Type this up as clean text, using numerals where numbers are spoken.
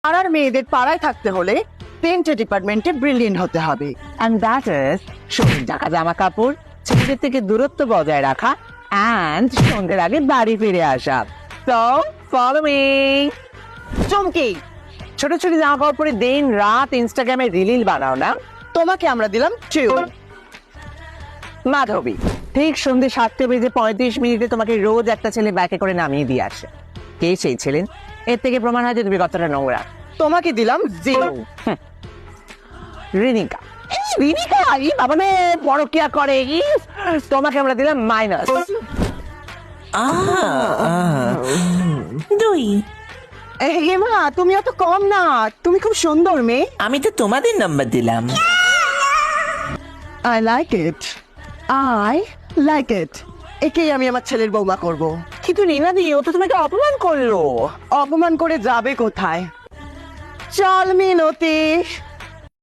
পাড়ার মেয়েদের পাড়ায় থাকতে হলে 10টা ডিপার্টমেন্টে ব্রিলিয়েন্ট হতে হবে। And that is শরীর ঢাকা জামা কাপড়, ছেলেদের থেকে দূরত্ব বজায় রাখা, and সন্ধ্যের আগে বাড়ি ফিরে আসা। So follow me. চমকি ছোট ছোট জামা কাপড় পরে দিন রাত ইনস্টাগ্রামে রিল বানাও না। তোমাকে আমরা দিলাম 2। মাধবী ঠিক সন্ধ্যে 7:35 তোমাকে রোজ একটা ছেলে ব্যাকে করে নামিয়ে দিয়ে আসে। কে সেই ছেলেন? এর থেকে প্রমাণ হয় যে তুমি কতটা নোংরা। তোমাকে দিলাম 0। রিনিকা রিনিকা এই বাবা মে পরকিয়া করে তোমাকে আমরা দিলাম মাইনাস। 2। হেমা তুমি অত কম না, তুমি খুব সুন্দর মেয়ে। আমি তো তোমাদের নাম্বার দিলাম। I like it. I like it. একেই আমি আমার ছেলের বৌমা করব। কিন্তু রিনাদি ও তো তোমাকে অপমান করলো। অপমান করে যাবে কোথায়? চল মিনতি।